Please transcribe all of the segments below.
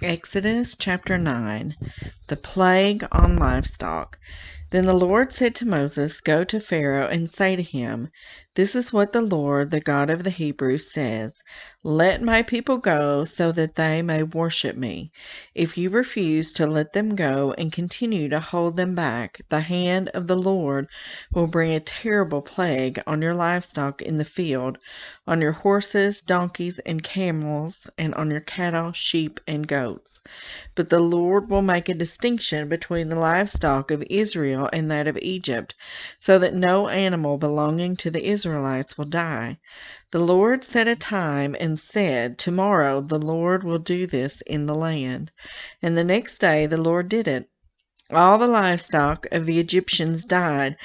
Exodus chapter 9, the plague on livestock. Then the Lord said to Moses, "Go to Pharaoh and say to him, 'This is what the Lord, the God of the Hebrews, says: Let my people go so that they may worship me. If you refuse to let them go and continue to hold them back, the hand of the Lord will bring a terrible plague on your livestock in the field, on your horses, donkeys, and camels, and on your cattle, sheep, and goats. But the Lord will make a distinction between the livestock of Israel and that of Egypt, so that no animal belonging to the Israelites will die.' The Lord set a time and said, 'Tomorrow the Lord will do this in the land.' And the next day the Lord did it. All the livestock of the Egyptians died,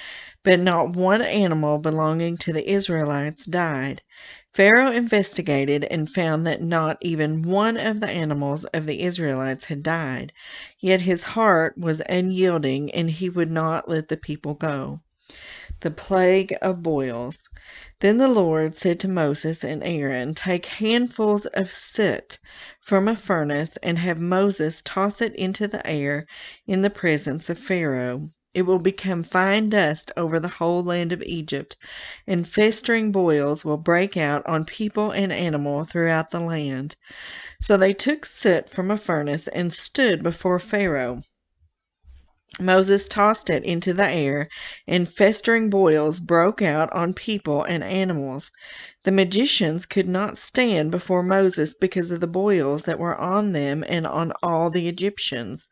but not one animal belonging to the Israelites died. Pharaoh investigated and found that not even one of the animals of the Israelites had died. Yet his heart was unyielding, and he would not let the people go. The plague of boils. Then the Lord said to Moses and Aaron, "Take handfuls of soot from a furnace and have Moses toss it into the air in the presence of Pharaoh. It will become fine dust over the whole land of Egypt, and festering boils will break out on people and animal throughout the land." So they took soot from a furnace and stood before Pharaoh. Moses tossed it into the air, and festering boils broke out on people and animals. The magicians could not stand before Moses because of the boils that were on them and on all the Egyptians.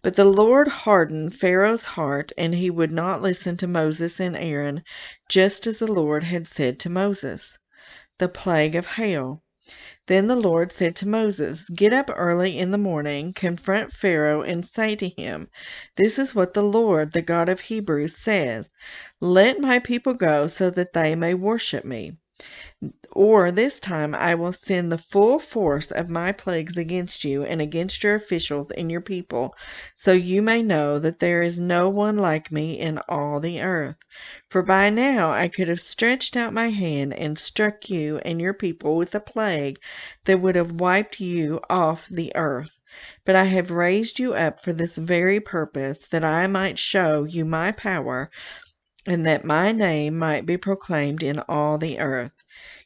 But the Lord hardened Pharaoh's heart, and he would not listen to Moses and Aaron, just as the Lord had said to Moses. The plague of hail. Then the Lord said to Moses, "Get up early in the morning, confront Pharaoh, and say to him, 'This is what the Lord, the God of Hebrews, says: Let my people go so that they may worship me. Or this time I will send the full force of my plagues against you and against your officials and your people, so you may know that there is no one like me in all the earth. For by now I could have stretched out my hand and struck you and your people with a plague that would have wiped you off the earth. But I have raised you up for this very purpose, that I might show you my power, and that my name might be proclaimed in all the earth.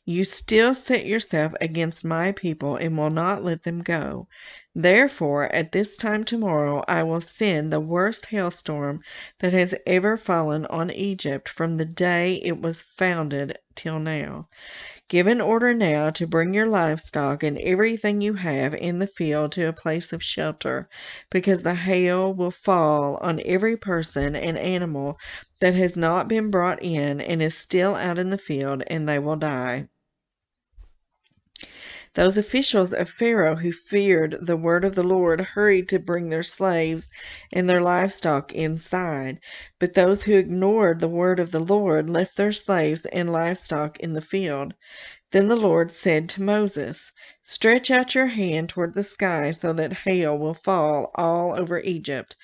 You still set yourself against my people and will not let them go. Therefore, at this time tomorrow, I will send the worst hailstorm that has ever fallen on Egypt from the day it was founded till now. Give an order now to bring your livestock and everything you have in the field to a place of shelter, because the hail will fall on every person and animal that has not been brought in and is still out in the field, and they will die." Those officials of Pharaoh who feared the word of the Lord hurried to bring their slaves and their livestock inside. But those who ignored the word of the Lord left their slaves and livestock in the field. Then the Lord said to Moses, "Stretch out your hand toward the sky so that hail will fall all over Egypt,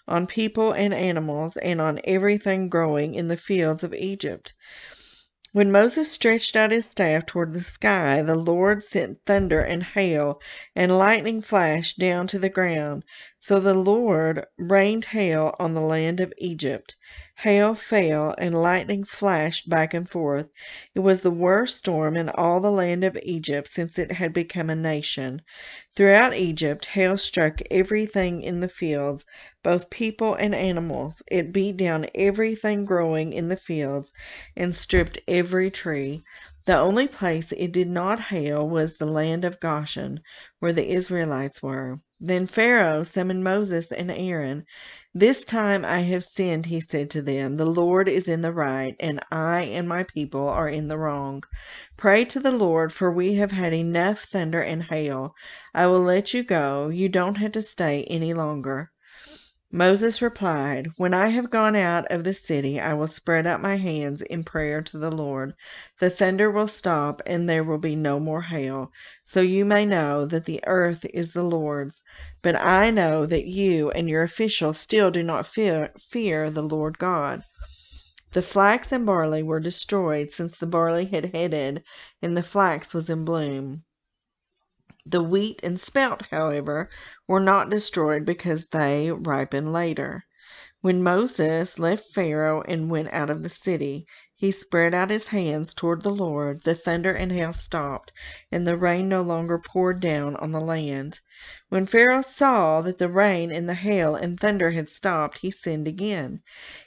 on people and animals, and on everything growing in the fields of Egypt." When Moses stretched out his staff toward the sky, the Lord sent thunder and hail, and lightning flashed down to the ground. So the Lord rained hail on the land of Egypt. Hail fell, and lightning flashed back and forth. It was the worst storm in all the land of Egypt since it had become a nation. Throughout Egypt, hail struck everything in the fields, both people and animals. It beat down everything growing in the fields and stripped every tree. The only place it did not hail was the land of Goshen, where the Israelites were. Then Pharaoh summoned Moses and Aaron. "This time I have sinned," he said to them. "The Lord is in the right, and I and my people are in the wrong. Pray to the Lord, for we have had enough thunder and hail. I will let you go. You don't have to stay any longer." Moses replied, "When I have gone out of the city, I will spread out my hands in prayer to the Lord. The thunder will stop, and there will be no more hail, so you may know that the earth is the Lord's. But I know that you and your officials still do not fear the Lord God." The flax and barley were destroyed, since the barley had headed and the flax was in bloom. The wheat and spelt, however, were not destroyed because they ripened later. When Moses left Pharaoh and went out of the city, he spread out his hands toward the Lord. The thunder and hail stopped, and the rain no longer poured down on the land. When Pharaoh saw that the rain and the hail and thunder had stopped, he sinned again.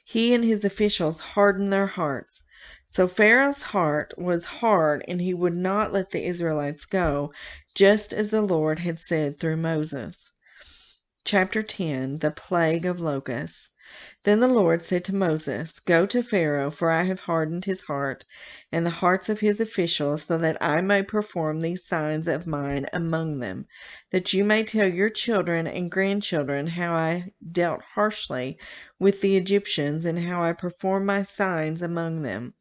He and his officials hardened their hearts. So Pharaoh's heart was hard, and he would not let the Israelites go, just as the Lord had said through Moses. Chapter 10, the plague of locusts. Then the Lord said to Moses, Go to Pharaoh, for I have hardened his heart and the hearts of his officials, so that I may perform these signs of mine among them, that you may tell your children and grandchildren how I dealt harshly with the Egyptians and how I performed my signs among them,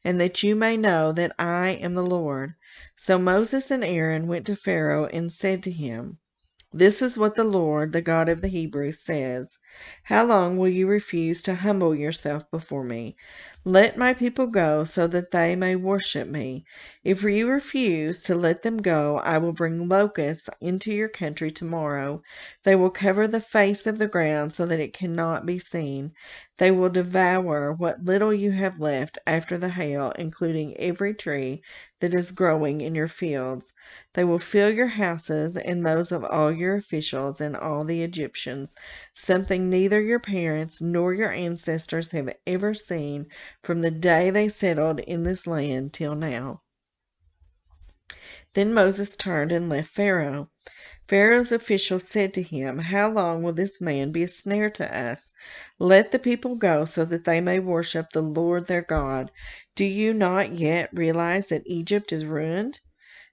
and that you may know that I am the Lord. So Moses and Aaron went to Pharaoh and said to him, This is what the Lord, the God of the Hebrews, says. How long will you refuse to humble yourself before me? Let my people go so that they may worship me. If you refuse to let them go, I will bring locusts into your country tomorrow. They will cover the face of the ground so that it cannot be seen. They will devour what little you have left after the hail, including every tree that is growing in your fields. They will fill your houses and those of all your officials and all the Egyptians, something neither your parents nor your ancestors have ever seen from the day they settled in this land till now. Then Moses turned and left Pharaoh. Pharaoh's officials said to him, How long will this man be a snare to us? Let the people go so that they may worship the Lord their God. Do you not yet realize that Egypt is ruined?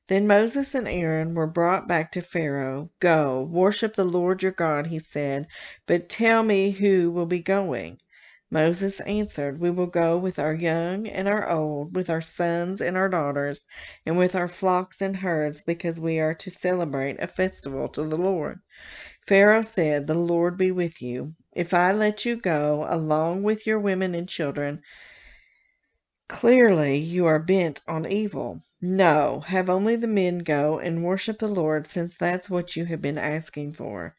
Then Moses and Aaron were brought back to Pharaoh. Go, worship the Lord your God, he said, but tell me who will be going. Moses answered, We will go with our young and our old, with our sons and our daughters, and with our flocks and herds, because we are to celebrate a festival to the Lord. Pharaoh said, The Lord be with you. If I let you go, along with your women and children, clearly you are bent on evil. No, have only the men go and worship the Lord, since that's what you have been asking for.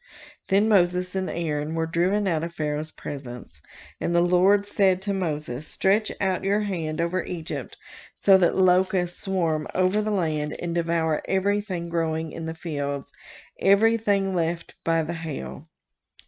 Then Moses and Aaron were driven out of Pharaoh's presence. And the Lord said to Moses, Stretch out your hand over Egypt, so that locusts swarm over the land and devour everything growing in the fields, everything left by the hail.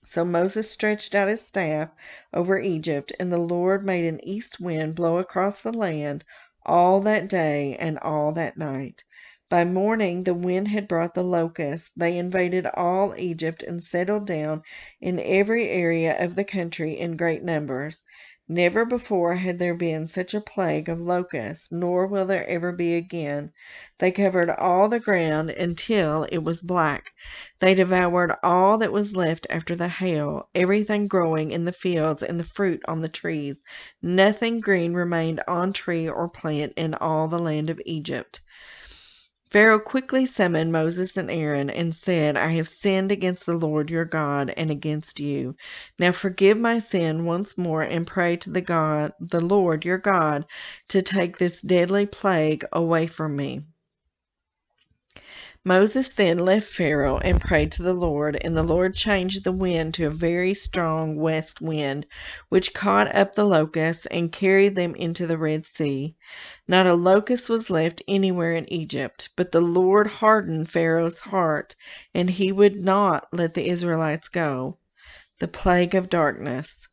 So Moses stretched out his staff over Egypt, and the Lord made an east wind blow across the land all that day and all that night. By morning the wind had brought the locusts. They invaded all Egypt and settled down in every area of the country in great numbers. Never before had there been such a plague of locusts, nor will there ever be again. They covered all the ground until it was black. They devoured all that was left after the hail, everything growing in the fields and the fruit on the trees. Nothing green remained on tree or plant in all the land of Egypt. Pharaoh quickly summoned Moses and Aaron and said, I have sinned against the Lord your God and against you. Now forgive my sin once more and pray to the Lord your God, to take this deadly plague away from me. Moses then left Pharaoh and prayed to the Lord, and the Lord changed the wind to a very strong west wind, which caught up the locusts and carried them into the Red Sea. Not a locust was left anywhere in Egypt, but the Lord hardened Pharaoh's heart, and he would not let the Israelites go. The plague of darkness.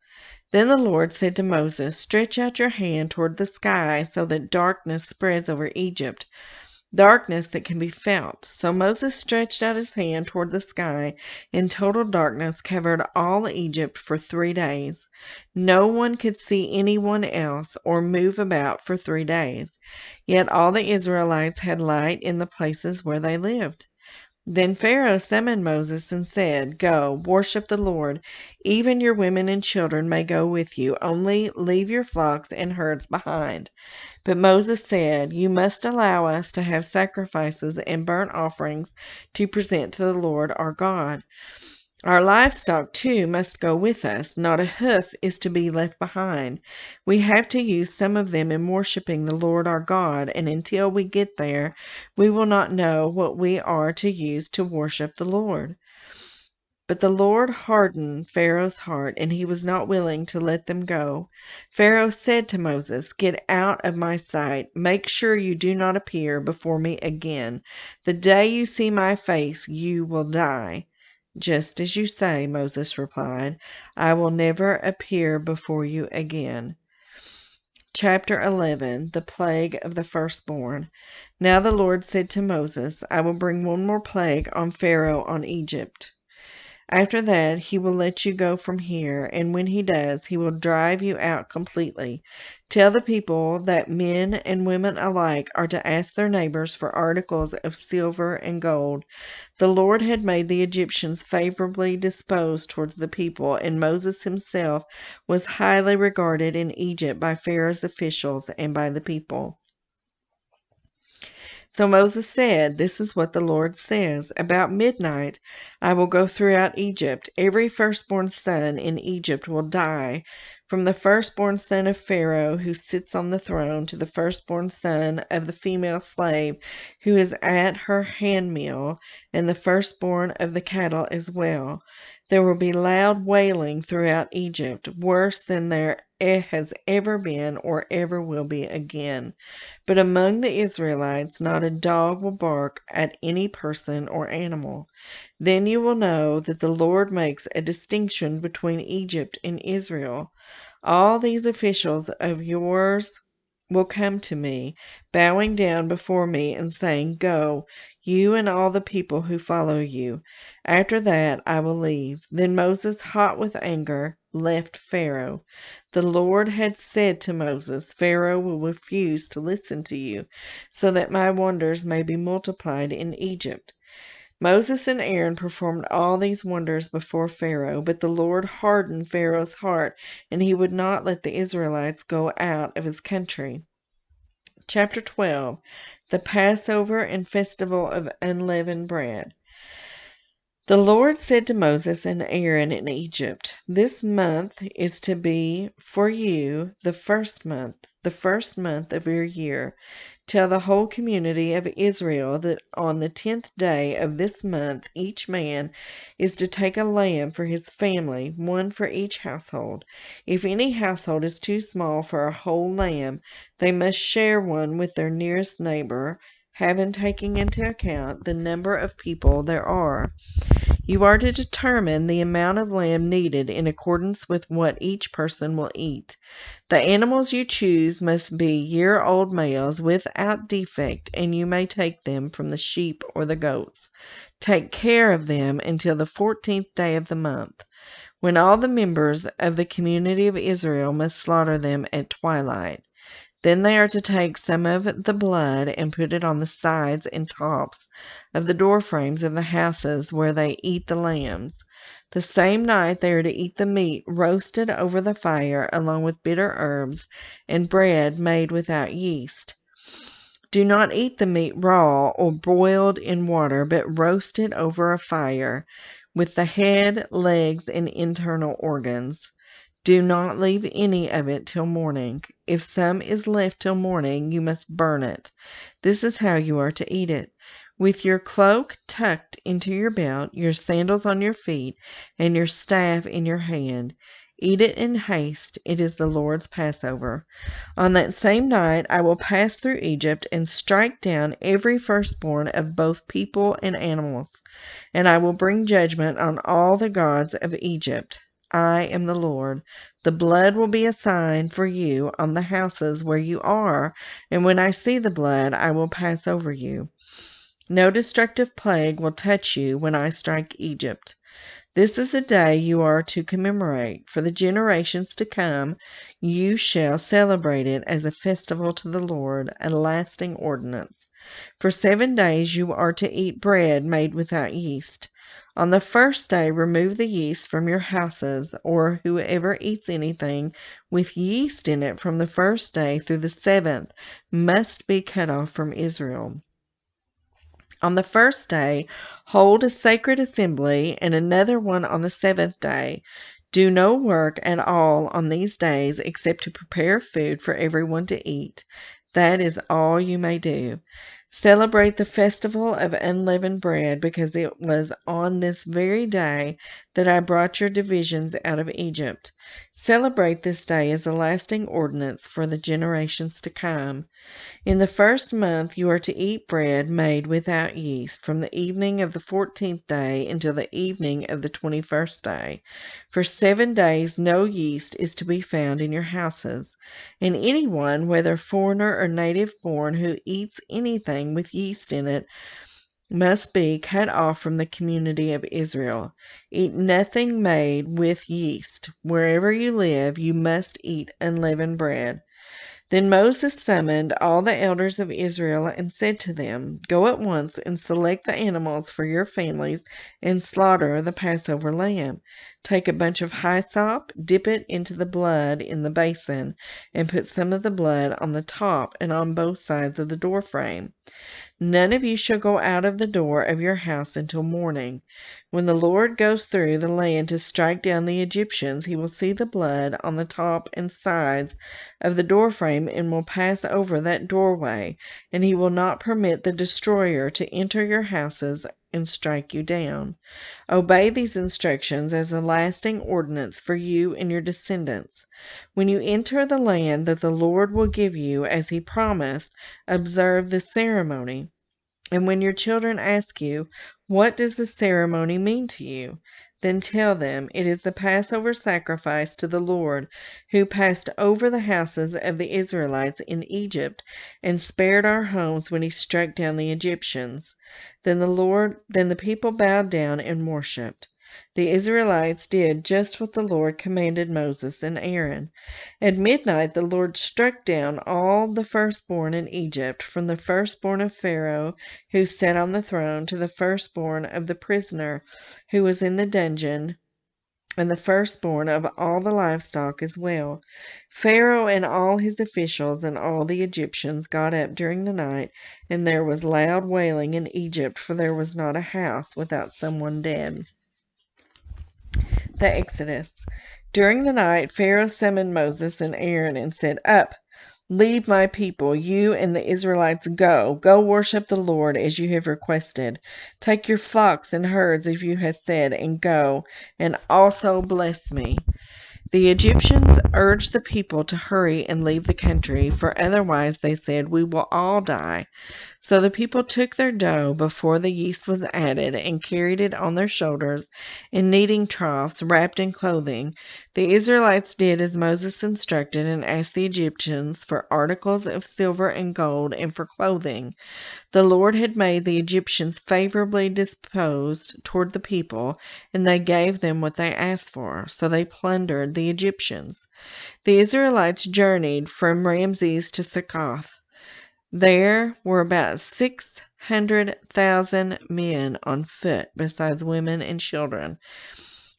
Then the Lord said to Moses, Stretch out your hand toward the sky so that darkness spreads over Egypt, darkness that can be felt. So Moses stretched out his hand toward the sky, and total darkness covered all Egypt for 3 days. No one could see anyone else or move about for 3 days. Yet all the Israelites had light in the places where they lived. Then Pharaoh summoned Moses and said, Go, worship the Lord. Even your women and children may go with you. Only leave your flocks and herds behind. But Moses said, You must allow us to have sacrifices and burnt offerings to present to the Lord our God. Our livestock, too, must go with us. Not a hoof is to be left behind. We have to use some of them in worshiping the Lord our God, and until we get there, we will not know what we are to use to worship the Lord. But the Lord hardened Pharaoh's heart, and he was not willing to let them go. Pharaoh said to Moses, "Get out of my sight. Make sure you do not appear before me again. The day you see my face, you will die." "Just as you say," Moses replied. "I will never appear before you again." Chapter 11, the plague of the firstborn. Now the Lord said to Moses, "I will bring one more plague on Pharaoh on Egypt. After that, he will let you go from here, and when he does, he will drive you out completely. Tell the people that men and women alike are to ask their neighbors for articles of silver and gold." The Lord had made the Egyptians favorably disposed towards the people, and Moses himself was highly regarded in Egypt by Pharaoh's officials and by the people. So Moses said, "This is what the Lord says. About midnight I will go throughout Egypt. Every firstborn son in Egypt will die, from the firstborn son of Pharaoh who sits on the throne to the firstborn son of the female slave who is at her handmill, and the firstborn of the cattle as well. There will be loud wailing throughout Egypt, worse than there has ever been or ever will be again. But among the Israelites not a dog will bark at any person or animal. Then you will know that the Lord makes a distinction between Egypt and Israel. All these officials of yours will come to me, bowing down before me and saying, 'Go, you and all the people who follow you.' After that I will leave." Then Moses, hot with anger, left Pharaoh. The Lord had said to Moses, "Pharaoh will refuse to listen to you, so that my wonders may be multiplied in Egypt." Moses and Aaron performed all these wonders before Pharaoh, but the Lord hardened Pharaoh's heart, and he would not let the Israelites go out of his country. Chapter 12, the Passover and Festival of Unleavened Bread. The Lord said to Moses and Aaron in Egypt, "This month is to be for you the first month of your year. Tell the whole community of Israel that on the 10th day of this month each man is to take a lamb for his family, one for each household. If any household is too small for a whole lamb, they must share one with their nearest neighbor, having taken into account the number of people there are. You are to determine the amount of lamb needed in accordance with what each person will eat. The animals you choose must be year-old males without defect, and you may take them from the sheep or the goats. Take care of them until the 14th day of the month, when all the members of the community of Israel must slaughter them at twilight. Then they are to take some of the blood and put it on the sides and tops of the door frames of the houses where they eat the lambs. The same night they are to eat the meat roasted over the fire along with bitter herbs and bread made without yeast. Do not eat the meat raw or boiled in water, but roast it over a fire with the head, legs, and internal organs. Do not leave any of it till morning. If some is left till morning, you must burn it. This is how you are to eat it: with your cloak tucked into your belt, your sandals on your feet, and your staff in your hand. Eat it in haste. It is the Lord's Passover. On that same night I will pass through Egypt and strike down every firstborn of both people and animals, and I will bring judgment on all the gods of Egypt. I am the Lord. The blood will be a sign for you on the houses where you are, and when I see the blood, I will pass over you. No destructive plague will touch you when I strike Egypt. This is a day you are to commemorate. For the generations to come, you shall celebrate it as a festival to the Lord, a lasting ordinance. For 7 days you are to eat bread made without yeast. On the first day remove the yeast from your houses, or whoever eats anything with yeast in it from the first day through the 7th must be cut off from Israel. On the first day, hold a sacred assembly, and another one on the seventh day. Do no work at all on these days except to prepare food for everyone to eat. That is all you may do. Celebrate the festival of unleavened bread, because it was on this very day that I brought your divisions out of Egypt. Celebrate this day as a lasting ordinance for the generations to come. In the first month you are to eat bread made without yeast, from the evening of the 14th day until the evening of the 21st day. For 7 days no yeast is to be found in your houses, and anyone, whether foreigner or native born, who eats anything with yeast in it must be cut off from the community of Israel. Eat nothing made with yeast. Wherever you live, you must eat unleavened bread. Then Moses summoned all the elders of Israel and said to them, Go at once and select the animals for your families and slaughter the Passover lamb. Take a bunch of hyssop, dip it into the blood in the basin, and put some of the blood on the top and on both sides of the doorframe. None of you shall go out of the door of your house until morning. When the Lord goes through the land to strike down the Egyptians, he will see the blood on the top and sides of the doorframe and will pass over that doorway, and he will not permit the destroyer to enter your houses and strike you down. Obey these instructions as a lasting ordinance for you and your descendants. When you enter the land that the Lord will give you, as he promised, observe this ceremony. And when your children ask you, What does the ceremony mean to you? Then tell them, It is the Passover sacrifice to the Lord, who passed over the houses of the Israelites in Egypt and spared our homes when he struck down the Egyptians. Then the people bowed down and worshipped. The Israelites did just what the Lord commanded Moses and Aaron. At midnight the Lord struck down all the firstborn in Egypt, from the firstborn of Pharaoh who sat on the throne to the firstborn of the prisoner who was in the dungeon, and the firstborn of all the livestock as well. Pharaoh and all his officials and all the Egyptians got up during the night, and there was loud wailing in Egypt, for there was not a house without someone dead. The Exodus. During the night, Pharaoh summoned Moses and Aaron and said, Up, lead my people, you and the Israelites go. Go worship the Lord as you have requested. Take your flocks and herds as you have said, and go, and also bless me. The Egyptians urged the people to hurry and leave the country, for otherwise, they said, we will all die. So the people took their dough before the yeast was added and carried it on their shoulders in kneading troughs wrapped in clothing. The Israelites did as Moses instructed and asked the Egyptians for articles of silver and gold and for clothing. The Lord had made the Egyptians favorably disposed toward the people, and they gave them what they asked for, so they plundered the Egyptians. The Israelites journeyed from Ramses to Succoth. There were about 600,000 men on foot, besides women and children.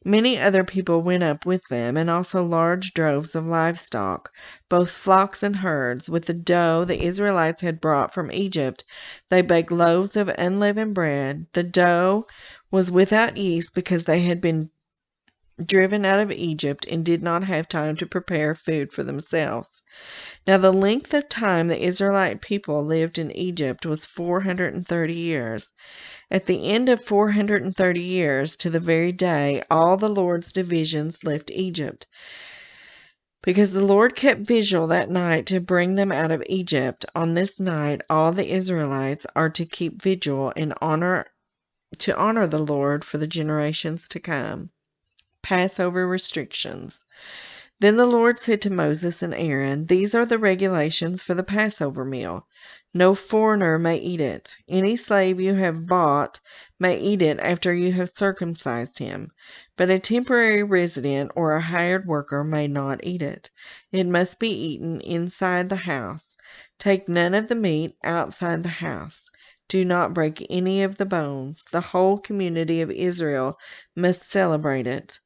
Many other people went up with them, and also large droves of livestock, both flocks and herds. With the dough the Israelites had brought from Egypt, they baked loaves of unleavened bread. The dough was without yeast because they had been driven out of Egypt and did not have time to prepare food for themselves. Now the length of time the Israelite people lived in Egypt was 430 years. At the end of 430 years, to the very day, all the Lord's divisions left Egypt. Because the Lord kept vigil that night to bring them out of Egypt, on this night all the Israelites are to keep vigil and honor the Lord for the generations to come. Passover restrictions. Then the Lord said to Moses and Aaron, These are the regulations for the Passover meal. No foreigner may eat it. Any slave you have bought may eat it after you have circumcised him, but a temporary resident or a hired worker may not eat it. It must be eaten inside the house. Take none of the meat outside the house. Do not break any of the bones. The whole community of Israel must celebrate it.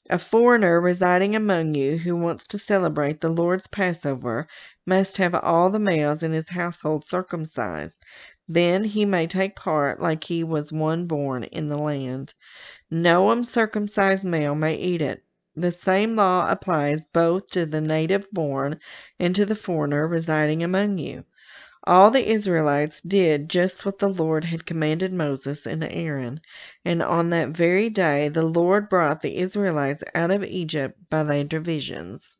A foreigner residing among you who wants to celebrate the Lord's Passover must have all the males in his household circumcised. Then he may take part like he was one born in the land. No uncircumcised male may eat it. The same law applies both to the native born and to the foreigner residing among you. All the Israelites did just what the Lord had commanded Moses and Aaron, and on that very day the Lord brought the Israelites out of Egypt by their divisions.